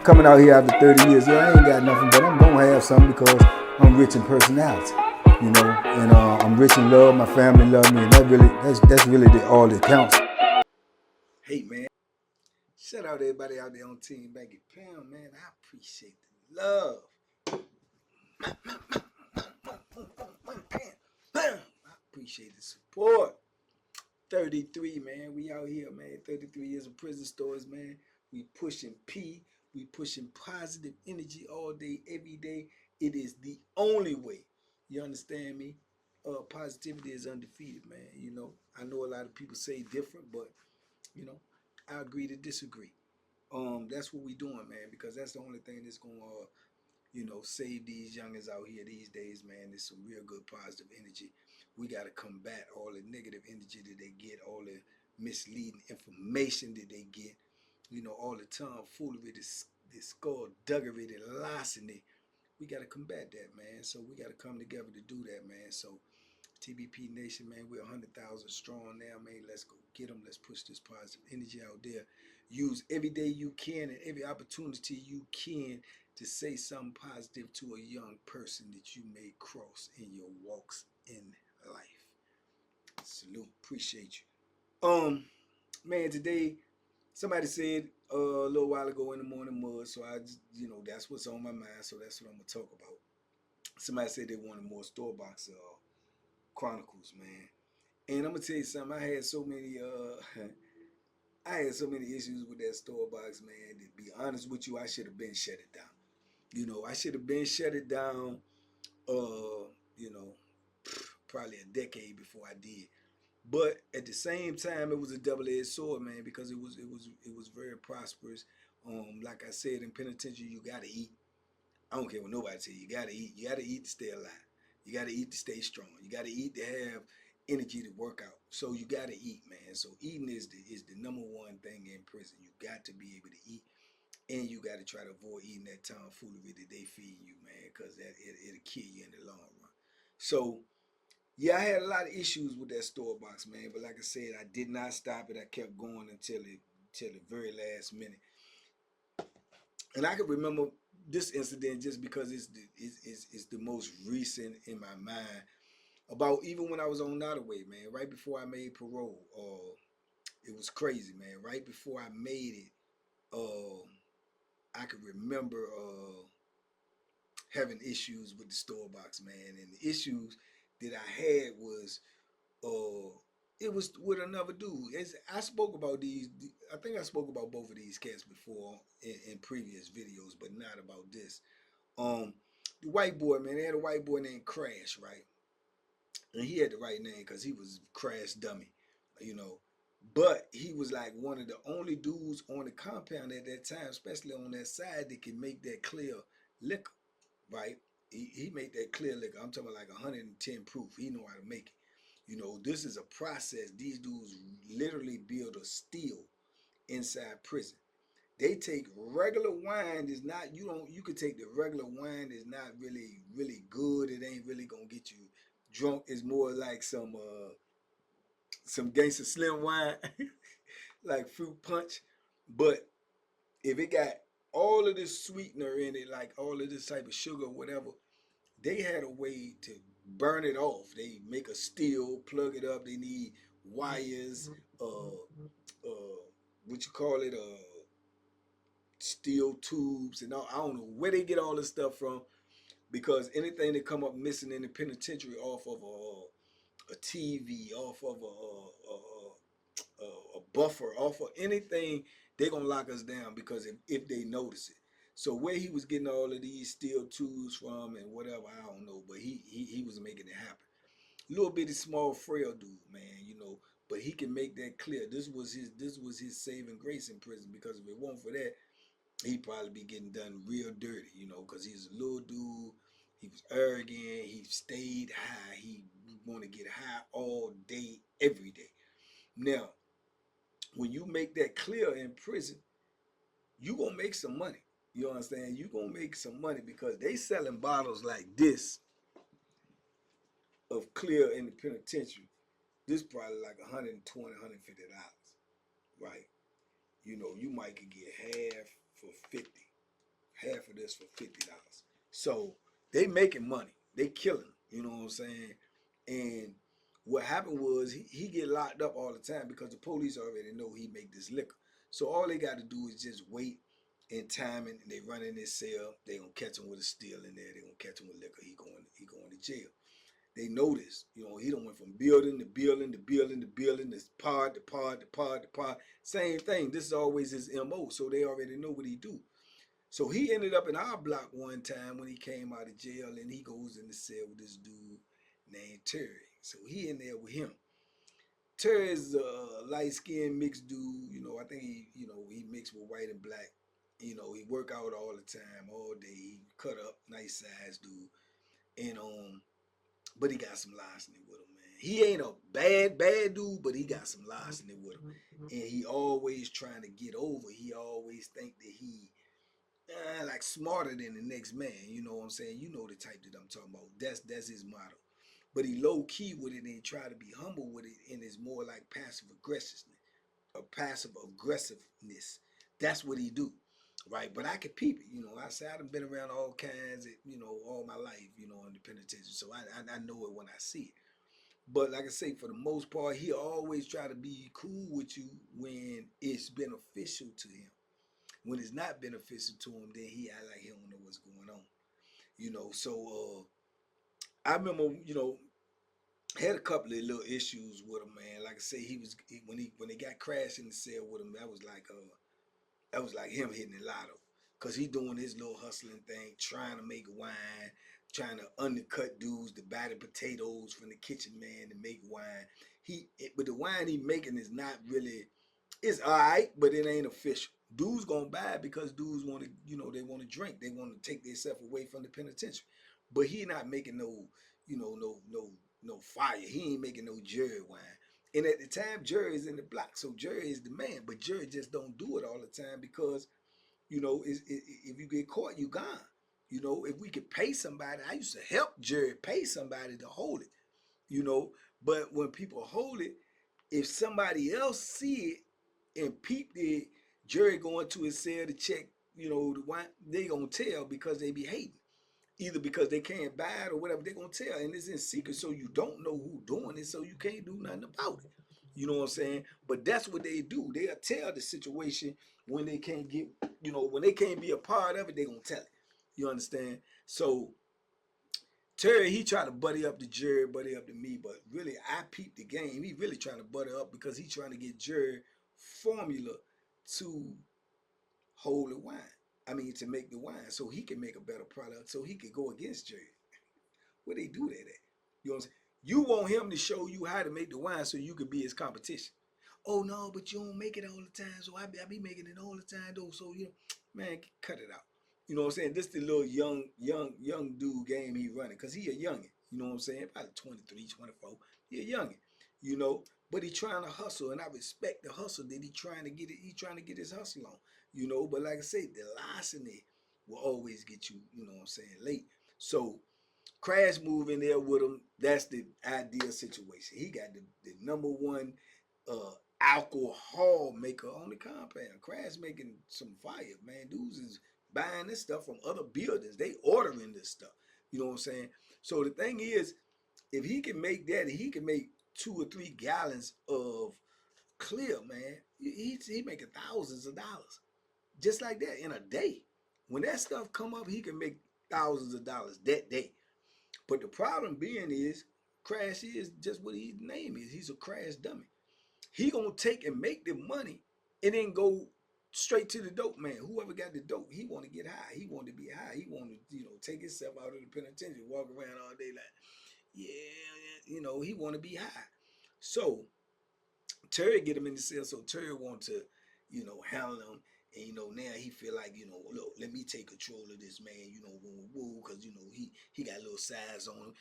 coming out here after 30 years. Yeah, I ain't got nothing, but I'm gonna have something because I'm rich in personality, you know, and I'm rich in love. My family love me, and that's really all that counts. Hey man, shout out to everybody out there on Team Banky Pound, man. I appreciate the love. I appreciate the support. 33, man. We out here, man. 33 years of prison stories, man. We pushing P. We pushing positive energy all day, every day. It is the only way. You understand me? Positivity is undefeated, man. You know, I know a lot of people say different, but you know, I agree to disagree. That's what we doing, man, because that's the only thing that's gonna save these youngins out here these days, man. There's some real good positive energy. We got to combat all the negative energy that they get, all the misleading information that they get, all the tomfoolery, the skullduggery, the larceny. We got to combat that, man. So we got to come together to do that, man. So TBP Nation, man, we're 100,000 strong now, man. Let's go get them. Let's push this positive energy out there. Use every day you can and every opportunity you can to say something positive to a young person that you may cross in your walks in life. Salute. Appreciate you. Man, today somebody said a little while ago in the morning mud, so I just, that's what's on my mind, so that's what I'm gonna talk about. Somebody said they wanted more store box chronicles, man. And I'm gonna tell you something. I had so many issues with that store box, man. To be honest with you, I should have been shut it down. I should have been shut it down. Uh, you know, probably a decade before I did. But at the same time, it was a double-edged sword, man, because it was very prosperous. Like I said, in penitentiary, you gotta eat. I don't care what nobody tell you. You gotta eat. You gotta eat to stay alive. You gotta eat to stay strong. You gotta eat to have energy to work out. So you gotta eat, man. So eating is the number one thing in prison. You got to be able to eat, and you got to try to avoid eating that tomfoolery that they feed you, man, because it'll kill you in the long run. So yeah, I had a lot of issues with that store box, man. But like I said, I did not stop it. I kept going until the very last minute. And I can remember this incident just because it's the most recent in my mind. About even when I was on Nottoway, man, right before I made parole, it was crazy, man. Right before I made it, I could remember having issues with the store box, man. And the issues that I had was it was with another dude. I spoke about these. I think I spoke about both of these cats before in previous videos, but not about this. The white boy, man, they had a white boy named Crash, right? And he had the right name because he was Crash Dummy, you know. But he was like one of the only dudes on the compound at that time, especially on that side, that could make that clear liquor, right? He made that clear liquor. I'm talking about like 110 proof. He know how to make it. This is a process. These dudes literally build a steel inside prison. They take regular wine is not you could take the regular wine is not really good. It ain't really gonna get you drunk. It's more like some gangster slim wine, like fruit punch. But if it got all of this sweetener in it, like all of this type of sugar or whatever, they had a way to burn it off. They make a steel, plug it up. They need wires, what you call it, steel tubes, and all. I don't know where they get all this stuff from, because anything that come up missing in the penitentiary off of a TV, off of a buffer, off of anything, they gonna lock us down because if they notice it. So where he was getting all of these steel tubes from and whatever, I don't know, but he was making it happen. Little bitty small frail dude, man, but he can make that clear. This was his saving grace in prison, because if it weren't for that, he'd probably be getting done real dirty, because he's a little dude. He was arrogant. He stayed high. He want to get high all day, every day. Now, when you make that clear in prison, you gonna make some money. You understand? You gonna make some money because they selling bottles like this of clear in the penitentiary. This probably like $120, $150, right? You might could get half for 50. half of this for $50. So they making money. They killing. You know what I'm saying? And what happened was he get locked up all the time because the police already know he make this liquor. So all they got to do is just wait and time it, and they run in this cell. They gonna catch him with a steel in there. They gonna catch him with liquor. He going to jail. They notice, he done went from building to building to building to building, this pod to pod to pod to pod. Same thing. This is always his MO, so they already know what he do. So he ended up in our block one time when he came out of jail, and he goes in the cell with this dude named Terry. So he in there with him. Terry is a light skinned mixed dude. I think he mixed with white and black. He work out all the time, all day. He cut up, nice size dude. And but he got some larceny with him, man. He ain't a bad dude, but he got some larceny with him. And he always trying to get over. He always think that he like smarter than the next man. You know what I'm saying? You know the type that I'm talking about. That's his motto. But he low key with it and he try to be humble with it, and it's more like passive aggressiveness or passive aggressiveness. That's what he do. Right, but I can peep it, I say I've been around all kinds of, all my life, in the penitentiary, so I know it when I see it. But like I say, for the most part, he always try to be cool with you when it's beneficial to him. When it's not beneficial to him, then he act like he don't know what's going on. So I remember, had a couple of little issues with him, man. Like I say, when they got crashed in the cell with him, that was like him hitting the lotto. Cause he doing his little hustling thing, trying to make wine, trying to undercut dudes to buy the potatoes from the kitchen man to make wine. But the wine he making is not really, it's alright, but it ain't official. Dudes gonna buy it because dudes want to, they want to drink. They want to take themselves away from the penitentiary. But he not making no, no fire. He ain't making no jury wine. And at the time, Jerry is in the block, so Jerry is the man. But Jerry just don't do it all the time because, if you get caught, you gone. If we could pay somebody, I used to help Jerry pay somebody to hold it. But when people hold it, if somebody else see it and peep it, Jerry going to his cell to check, the wine, they gonna tell because they be hating. Either because they can't buy it or whatever, they're gonna tell, and it's in secret, so you don't know who doing it, so you can't do nothing about it. You know what I'm saying? But that's what they do. They'll tell the situation when they can't get, when they can't be a part of it, they gonna tell it. You understand? So Terry, he tried to buddy up to Jerry, buddy up to me, but really I peeped the game. He really trying to butter up because he trying to get Jerry formula to hold the wine. I mean, to make the wine so he can make a better product so he could go against Jerry. Where they do that at? You know what I'm saying? You want him to show you how to make the wine so you could be his competition. Oh no, but you don't make it all the time, so I be making it all the time though. So man, cut it out. You know what I'm saying? This the little young dude game he running, cause he a youngin. You know what I'm saying? Probably 23, 24. He a youngin. You know, but he trying to hustle, and I respect the hustle that he trying to get it. He trying to get his hustle on. But like I say, the larceny will always get you. You know what I'm saying? Late. So Crash move in there with him. That's the ideal situation. He got the number one alcohol maker on the compound. Crash making some fire, man. Dudes is buying this stuff from other buildings. They ordering this stuff. You know what I'm saying? So the thing is, if he can make that, he can make 2 or 3 gallons of clear, man. He making thousands of dollars just like that in a day. When that stuff come up, he can make thousands of dollars that day. But the problem being is, Crash is just what his name is. He's a crash dummy. He gonna take and make the money and then go straight to the dope man. Whoever got the dope, he want to get high. He want to be high. He want to, take himself out of the penitentiary, walk around all day like, yeah, he want to be high. So Terry get him in the cell, so Terry want to, handle him. And now he feel like, look, let me take control of this man, woo, because he got a little size on him.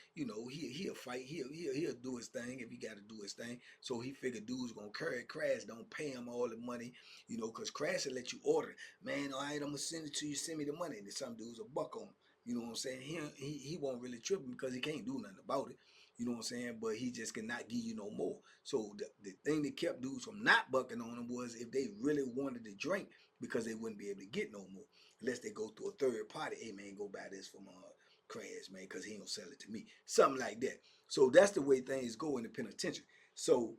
He'll fight, he'll do his thing if he got to do his thing. So he figured dude's gonna carry Crash, don't pay him all the money, because Crash will let you order. Man, all right, I'm gonna send it to you, send me the money. And then some dudes a buck on him. You know what I'm saying? He won't really trip him because he can't do nothing about it. You know what I'm saying? But he just cannot give you no more. So the thing that kept dudes from not bucking on him was if they really wanted to drink, because they wouldn't be able to get no more. unless they go through a third party. Hey man, go buy this from Crash, man, because he ain't gonna sell it to me. Something like that. So that's the way things go in the penitentiary. So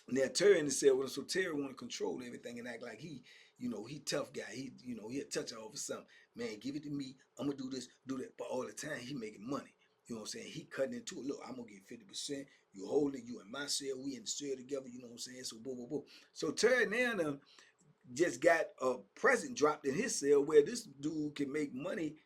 now Terry in the cell with him, so Terry want to control everything and act like he tough guy. He'll touch her over something. Man, give it to me. I'm gonna do this, do that. But all the time he making money. You know what I'm saying? He cutting into it. Look, I'm gonna get 50%. You hold it. You in my cell. We in the cell together. You know what I'm saying? So boom, boom, boom. So Terry now just got a present dropped in his cell where this dude can make money,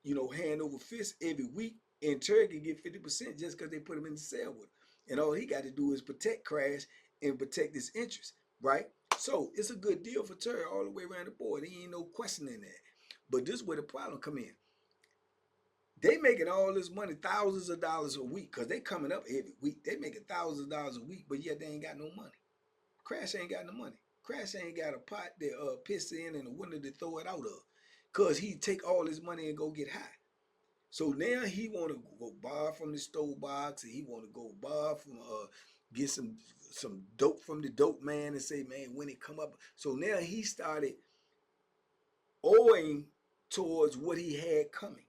hand over fist every week, and Terry can get 50% just because they put him in the cell with him. And all he got to do is protect Crash and protect his interest, right? So it's a good deal for Terry all the way around the board. There ain't no questioning that. But this is where the problem come in. They making all this money, thousands of dollars a week, because they coming up every week. They making thousands of dollars a week, but yet they ain't got no money. Crash ain't got no money. Crash ain't got a pot that piss in and a window to throw it out of. Because he take all his money and go get high. So now he want to go borrow from the stove box, and he want to go borrow from get some dope from the dope man and say, man, when it come up. So now he started owing towards what he had coming.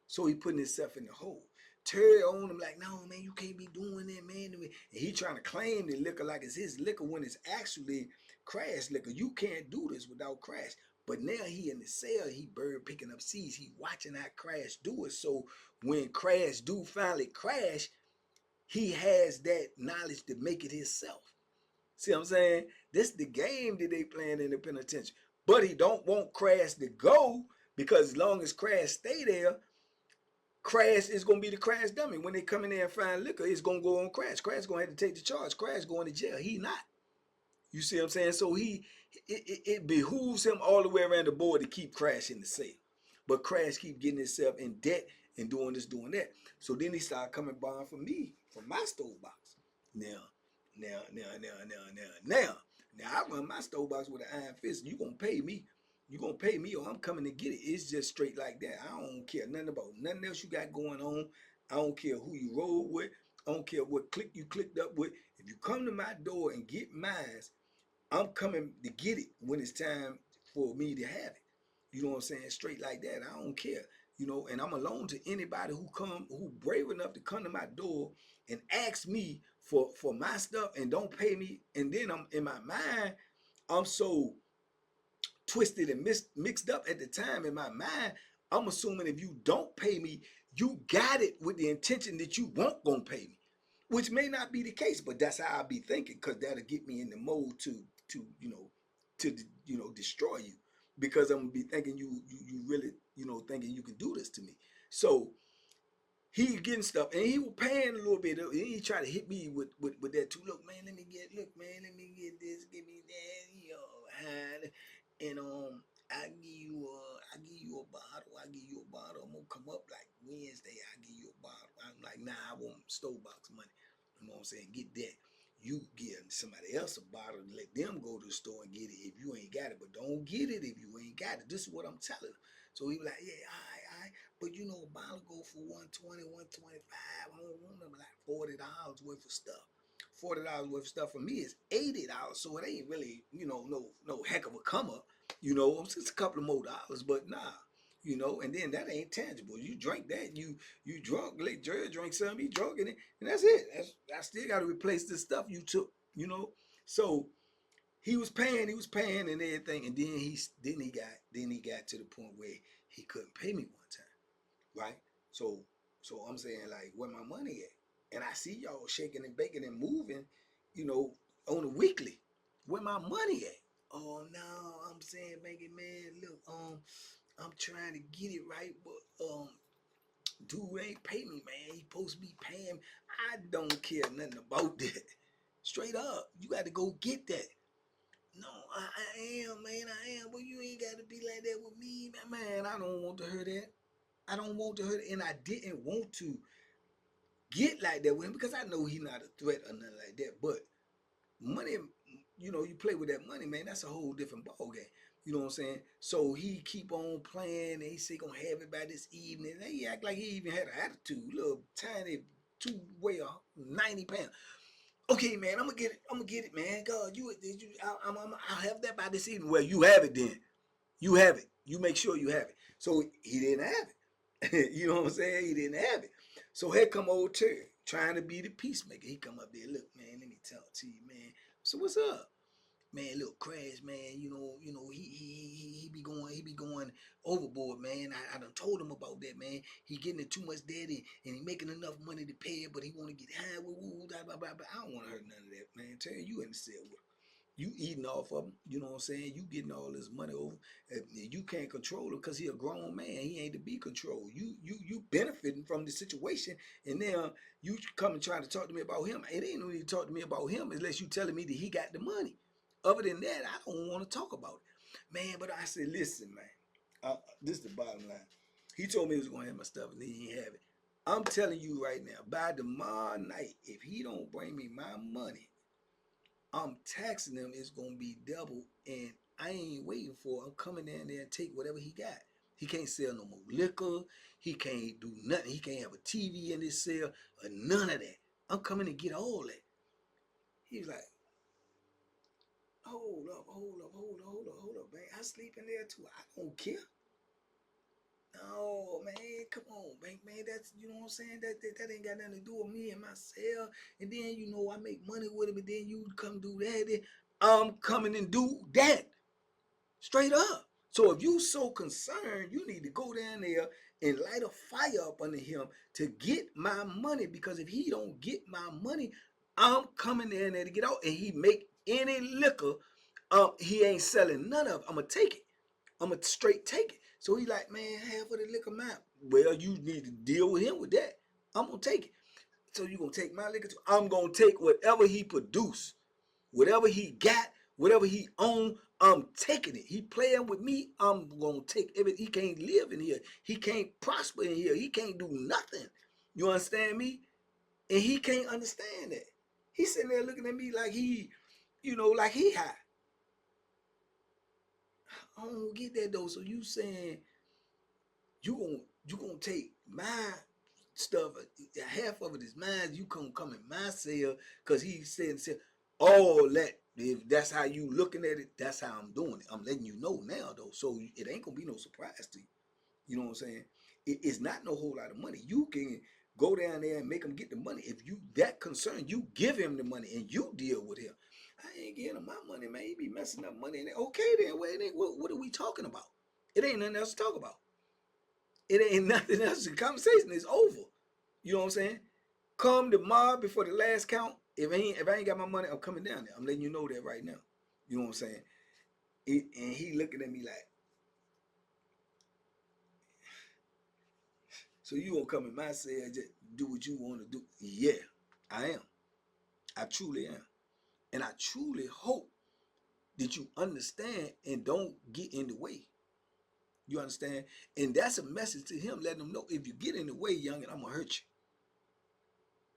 So he putting himself in the hole. Terry on him like, no, man, you can't be doing that, man. And he trying to claim the liquor like it's his liquor when it's actually Crash liquor. You can't do this without Crash. But now he in the cell, he bird picking up seeds. He watching how Crash do it. So when Crash do finally crash, he has that knowledge to make it himself. See what I'm saying? This the game that they playing in the penitentiary. But he don't want Crash to go because as long as Crash stay there, Crash is gonna be the Crash dummy. When they come in there and find liquor, it's gonna go on Crash. Crash gonna have to take the charge. Crash going to jail. He not. You see what I'm saying? So it behooves him all the way around the board to keep Crash in the cell. But Crash keep getting himself in debt and doing this, doing that. So then he started coming buying from me, from my stove box. Now, I run my stove box with an iron fist. You gonna pay me. You gonna pay me or I'm coming to get it. It's just straight like that. I don't care nothing about nothing else you got going on. I don't care who you roll with. I don't care what clique you clicked up with. If you come to my door and get mine, I'm coming to get it when it's time for me to have it. You know what I'm saying? Straight like that. I don't care. And I'm alone to anybody who brave enough to come to my door and ask me for my stuff and don't pay me. And then I'm in my mind, I'm so twisted and mixed up at the time in my mind. I'm assuming if you don't pay me, you got it with the intention that you won't gonna pay me, which may not be the case, but that's how I be thinking, because that'll get me in the mode to destroy you, because I'm gonna be thinking you really thinking you can do this to me. So he getting stuff and he was paying a little bit. And he tried to hit me with that too. Look, man, let me get this, give me that, and I give you a bottle. I'm gonna come up like Wednesday. I give you a bottle. I'm like, nah, I want stove box money. You know what I'm saying? Get that. You give somebody else a bottle and let them go to the store and get it if you ain't got it. But don't get it if you ain't got it. This is what I'm telling him. So he was like, yeah, all right. But a bottle go for 120, 125. I don't want them like $40 worth of stuff. $40 worth of stuff for me is $80. So it ain't really, no heck of a come up. It's just a couple of more dollars, but nah. And then that ain't tangible. You drink that, you drunk, let Jerry drink some, he drunk in it, and that's it. I still got to replace the stuff you took, So he was paying and everything, and then he got to the point where he couldn't pay me one time, right? So I'm saying, like, where my money at? And I see y'all shaking and baking and moving, on a weekly. Where my money at? Oh no, I'm saying, Banky man, look, I'm trying to get it right, but dude ain't pay me, man. He supposed to be paying. I don't care nothing about that. Straight up, you got to go get that. No, I am, man. I am. But you ain't got to be like that with me, man. I don't want to hear that. I don't want to hear it, and I didn't want to get like that with him because I know he's not a threat or nothing like that. But money, you play with that money, man. That's a whole different ball game. You know what I'm saying? So he keep on playing, and he say gonna have it by this evening. And he act like he even had an attitude, little tiny weigh 90 pounds. Okay, man, I'm gonna get it, man. God, I'll have that by this evening. Well, you have it then. You have it. You make sure you have it. So he didn't have it. You know what I'm saying? He didn't have it. So here come old Terry trying to be the peacemaker. He come up there, look, man, let me talk to you, man. So what's up? Man, little Crash, man, he be going overboard, man. I done told him about that, man. He getting too much debt and he making enough money to pay it, but he want to get high. Blah, blah, blah, blah. I don't want to hurt none of that, man. Terry, you in the cell with him. You eating off of him, you know what I'm saying? You getting all this money over. You can't control him because he a grown man. He ain't to be controlled. You benefiting from the situation, and then you come and try to talk to me about him. It ain't no need to talk to me about him unless you telling me that he got the money. Other than that, I don't want to talk about it, man. But I said, listen, man. This is the bottom line. He told me he was gonna have my stuff, and he didn't have it. I'm telling you right now, by tomorrow night, if he don't bring me my money, I'm taxing him. It's gonna be double, and I ain't waiting for it. I'm coming down there and take whatever he got. He can't sell no more liquor. He can't do nothing. He can't have a TV in his cell or none of that. I'm coming to get all that. He was like, hold up, hold up, hold up, hold up, hold up, man. I sleep in there too. I don't care. No, man, come on, Bank, man. That's, you know what I'm saying? That ain't got nothing to do with me and myself. And then, I make money with him, and then you come do that. Then I'm coming and do that. Straight up. So if you so concerned, you need to go down there and light a fire up under him to get my money. Because if he don't get my money, I'm coming down there to get out. And he make any liquor, he ain't selling none of it. I'm gonna take it. I'm gonna straight take it. So he like, man, half of the liquor mine. Well, you need to deal with him with that. I'm gonna take it. So you gonna take my liquor too? I'm gonna take whatever he produce. Whatever he got, whatever he own, I'm taking it. He playing with me, I'm gonna take everything. He can't live in here. He can't prosper in here. He can't do nothing. You understand me? And he can't understand that. He's sitting there looking at me like like he high. I don't get that though. So you saying you gonna take my stuff, half of it is mine. You come in my cell because he said, oh, if that's how you looking at it, that's how I'm doing it. I'm letting you know now though, so it ain't gonna be no surprise to you. You know what I'm saying? It's not no whole lot of money. You can go down there and make him get the money. If you that concerned, you give him the money and you deal with him. I ain't getting him my money, man. He be messing up money. Okay, then what are we talking about? It ain't nothing else to talk about. It ain't nothing else. The conversation is over. You know what I'm saying? Come tomorrow before the last count. If I ain't got my money, I'm coming down there. I'm letting you know that right now. You know what I'm saying? And he looking at me like, so you gonna come in my cell and just do what you want to do? Yeah, I am. I truly am. And I truly hope that you understand and don't get in the way. You understand? And that's a message to him, letting him know if you get in the way, young, and I'm gonna hurt you.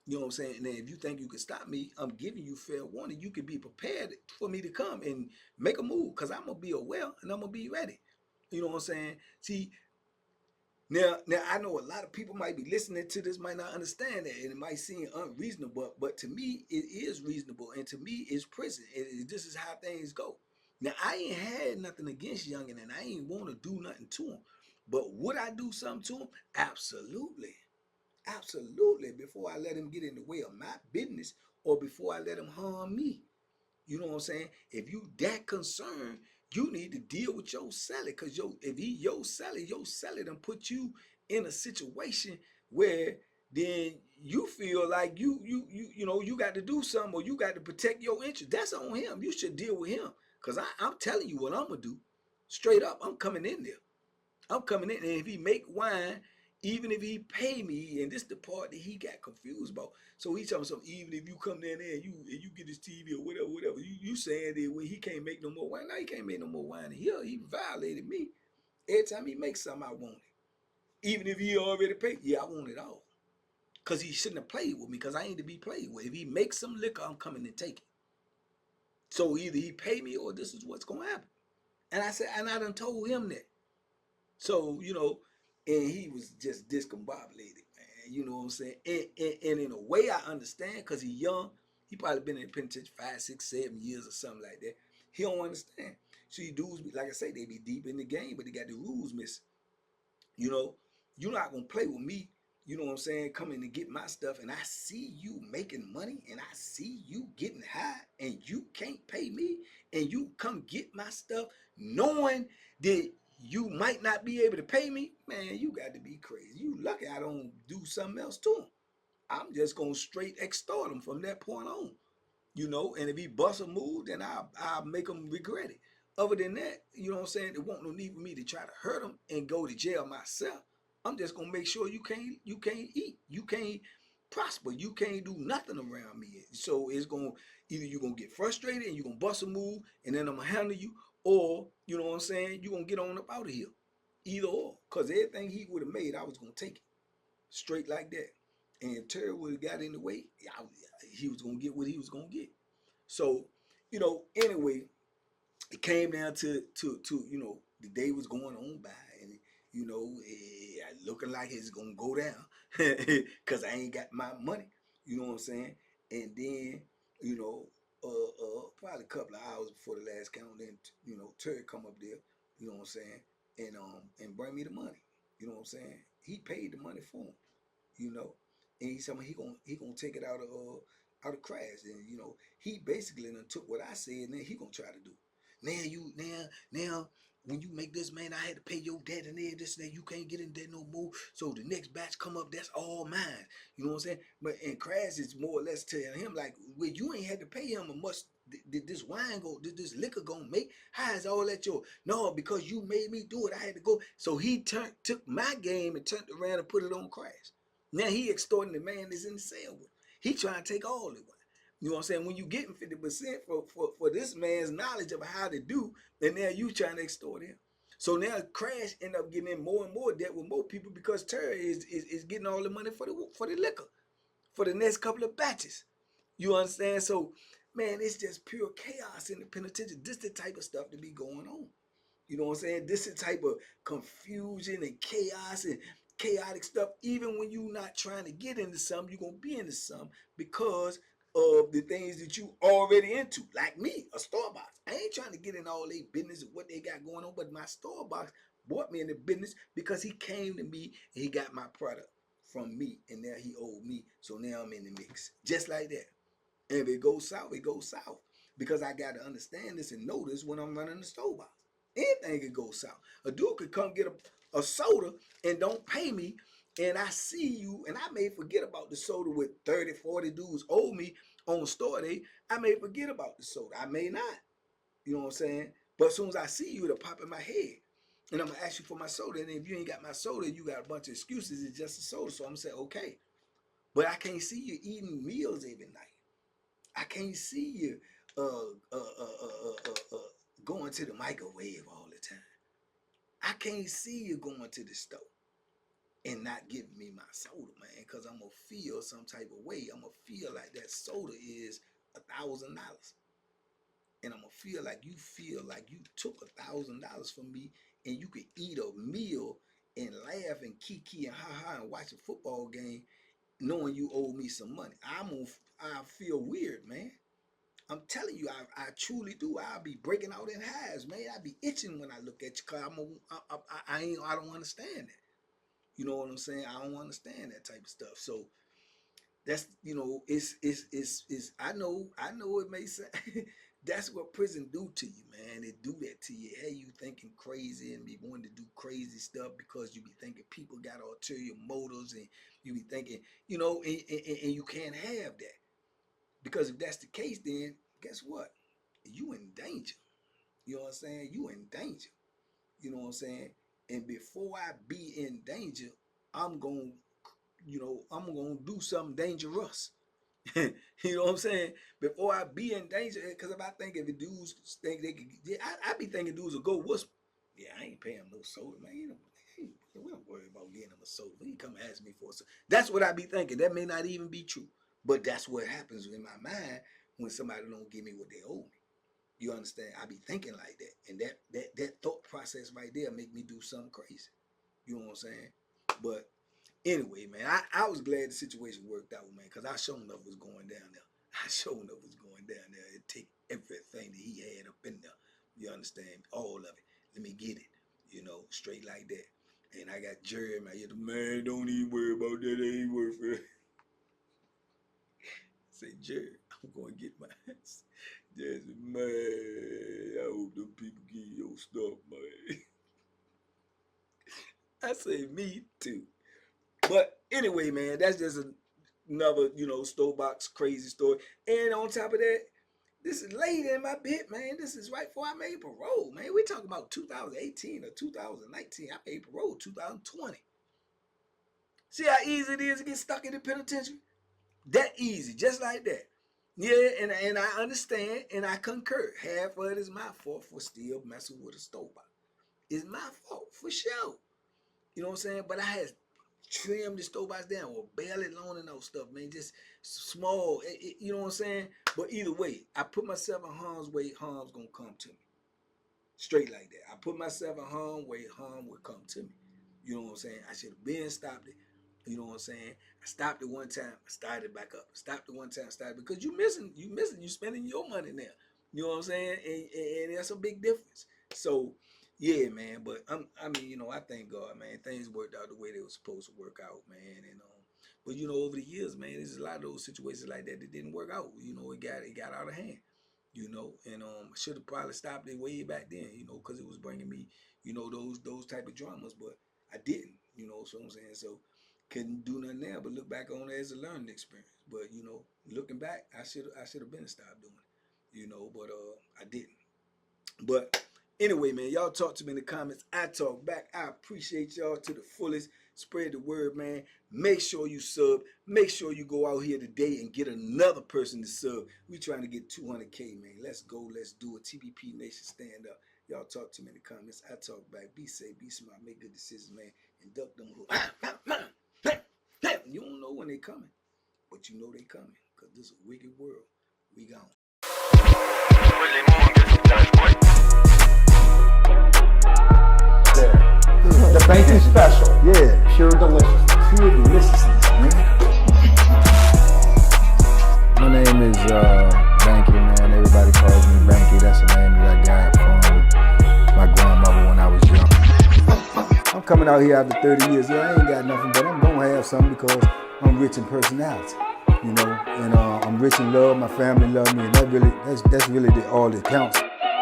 You know what I'm saying? And then if you think you can stop me, I'm giving you fair warning. You can be prepared for me to come and make a move because I'm gonna be aware and I'm gonna be ready. You know what I'm saying? See, now I know a lot of people might be listening to this, might not understand that, and it might seem unreasonable, but to me it is reasonable, and to me it's prison. This is how things go. Now I ain't had nothing against Youngin, and I ain't want to do nothing to him, but would I do something to him? Absolutely. Absolutely, before I let him get in the way of my business or before I let him harm me. You know what I'm saying? If you that concerned, you need to deal with your seller. Cause if he your seller done put you in a situation where then you feel like you got to do something or you got to protect your interest. That's on him. You should deal with him. Cause I'm telling you what I'm gonna do. Straight up, I'm coming in there. I'm coming in, and if he make wine, even if he pay me, and this the part that he got confused about. So he telling me something. Even if you come down there and you get his TV or whatever, you saying that when he can't make no more wine, now he can't make no more wine. He violated me. Every time he makes something, I want it. Even if he already paid, yeah, I want it all. Cause he shouldn't have played with me. Cause I ain't to be played with. If he makes some liquor, I'm coming to take it. So either he pay me or this is what's gonna happen. And I said, and I done told him that. So, and he was just discombobulated, man. You know what I'm saying? And in a way, I understand because he's young. He probably been in the penitentiary 5, 6, 7 years or something like that. He don't understand. See, dudes, like I say, they be deep in the game, but they got the rules missing. You know, you're not gonna play with me. You know what I'm saying? Coming to get my stuff, and I see you making money, and I see you getting high, and you can't pay me, and you come get my stuff, knowing that you might not be able to pay me. Man, you got to be crazy. You lucky I don't do something else to him. I'm just gonna straight extort him from that point on. You know, and if he busts a move, then I'll make him regret it. Other than that, you know what I'm saying? There won't no need for me to try to hurt him and go to jail myself. I'm just gonna make sure you can't eat, you can't prosper, you can't do nothing around me. So it's gonna either you're gonna get frustrated and you're gonna bust a move, and then I'm gonna handle you, or you know what I'm saying, you're gonna get on up out of here. Either or, cause everything he would have made, I was gonna take it straight like that. And Terry would have got in the way, he was gonna get what he was gonna get. So, anyway, it came down to you know, the day was going on by, and looking like it's gonna go down because I ain't got my money. You know what I'm saying? And then, you know, probably a couple of hours before the last count, then Terry come up there. You know what I'm saying? And bring me the money. You know what I'm saying? He paid the money for him, you know. And he said he gonna take it out of Crash. And he basically done took what I said, and then he gonna try to do. Now when you make this, man, I had to pay your debt and then this and that. You can't get in debt no more. So the next batch come up, that's all mine. You know what I'm saying? But and Crash is more or less telling him like, well, you ain't had to pay him a much. Did this wine go? Did this liquor gonna make? How is all that yours? No, because you made me do it. I had to go. So he took my game and turned around and put it on Crash. Now he extorting the man that's in the cell with him. He trying to take all of it. You know what I'm saying? When you getting 50% for this man's knowledge of how to do, then now you trying to extort him. So now Crash end up getting in more and more debt with more people because Terry is getting all the money for the liquor for the next couple of batches. You understand? So man, it's just pure chaos in the penitentiary. This the type of stuff to be going on. You know what I'm saying? This is the type of confusion and chaos and chaotic stuff. Even when you're not trying to get into something, you're gonna be into something because of the things that you already into. Like me, a Starbucks. I ain't trying to get in all their business of what they got going on, but my Starbucks brought me into business because he came to me and he got my product from me, and now he owed me. So now I'm in the mix. Just like that. And if it goes south, it goes south. Because I got to understand this and know this when I'm running the store box. Anything could go south. A dude could come get a soda and don't pay me, and I see you, and I may forget about the soda with 30, 40 dudes owe me on store day. I may forget about the soda. I may not. You know what I'm saying? But as soon as I see you, it'll pop in my head. And I'm going to ask you for my soda. And if you ain't got my soda, you got a bunch of excuses. It's just a soda. So I'm going to say, okay. But I can't see you eating meals every night. I can't see you going to the microwave all the time. I can't see you going to the store and not giving me my soda, man, because I'm going to feel some type of way. I'm going to feel like that soda is $1,000. And I'm going to feel like you took $1,000 from me and you could eat a meal and laugh and kiki and ha-ha and watch a football game knowing you owe me some money. I feel weird, man. I'm telling you, I truly do. I'll be breaking out in hives, man. I be itching when I look at you, cause I don't understand that. You know what I'm saying? I don't understand that type of stuff. So that's it's I know it may say that's what prison do to you, man. It do that to you. Hey, you thinking crazy and be wanting to do crazy stuff because you be thinking people got ulterior motives, and you be thinking, and you can't have that. Because if that's the case, then guess what? You in danger. You know what I'm saying? You in danger. You know what I'm saying? And before I be in danger, I'm going, I'm going to do something dangerous. You know what I'm saying? Before I be in danger, because if the dudes think they could, yeah, I be thinking dudes will go whisper. Yeah, I ain't paying no soda, man. We don't worry about getting him a soda. He come ask me for a soda. That's what I be thinking. That may not even be true, but that's what happens in my mind when somebody don't give me what they owe me. You understand? I be thinking like that, and that thought process right there make me do something crazy. You know what I'm saying? But anyway, man, I was glad the situation worked out, man, because I sure enough was going down there. I sure enough was going down there. It take everything that he had up in there. You understand? All of it. Let me get it. You know, straight like that. And I got Jerry, man, don't even worry about that. It ain't worth it. Say, Jerry, I'm going to get my ass. Jerry said, man, I hope them people give you your stuff, man. I say, me too. But anyway, man, that's just another, you know, Stobox crazy story. And on top of that, this is late in my bit, man. This is right before I made parole, man. We talking about 2018 or 2019. I made parole 2020. See how easy it is to get stuck in the penitentiary? That easy, just like that. Yeah, and I understand and I concur. Half of it is my fault for still messing with a Stobox. It's my fault for sure. You know what I'm saying? But I had trimmed the Stobox down or barely loaning those stuff, man. Just small, you know what I'm saying? But either way, I put myself in harm's way, harm's gonna come to me. Straight like that. I put myself in harm's way, harm would come to me. You know what I'm saying? I should have been stopped it. You know what I'm saying? I stopped it one time, I started back up. Stopped it one time, started because you spending your money now. You know what I'm saying? And that's a big difference. So yeah, man. But I mean, you know, I thank God, man. Things worked out the way they were supposed to work out, man. And but you know, over the years, man, there's a lot of those situations like that didn't work out. You know, it got out of hand. You know, and I should have probably stopped it way back then. You know, because it was bringing me, you know, those type of dramas. But I didn't. You know, so I'm saying so. Couldn't do nothing there but look back on it as a learning experience. But you know, looking back, I should have been stopped doing it. You know, but I didn't. But anyway, man, y'all talk to me in the comments. I talk back. I appreciate y'all to the fullest. Spread the word, man. Make sure you sub. Make sure you go out here today and get another person to sub. We trying to get 200K, man. Let's go. Let's do it. TBP Nation, stand up. Y'all talk to me in the comments. I talk back. Be safe. Be smart. Make good decisions, man. And duck them hooks. You don't know when they coming, but you know they coming. Because this is a wicked world. We gone. The banking special. Yeah. Pure deliciousness. Pure deliciousness, man. My name is Banky, man. Everybody calls me Banky. That's the name that I got from my grandmother when I was young. I'm coming out here after 30 years. Yeah, I ain't got nothing, but I'm going to have something because I'm rich in personality, you know, and I'm rich in love. My family love me, and that's really all that counts.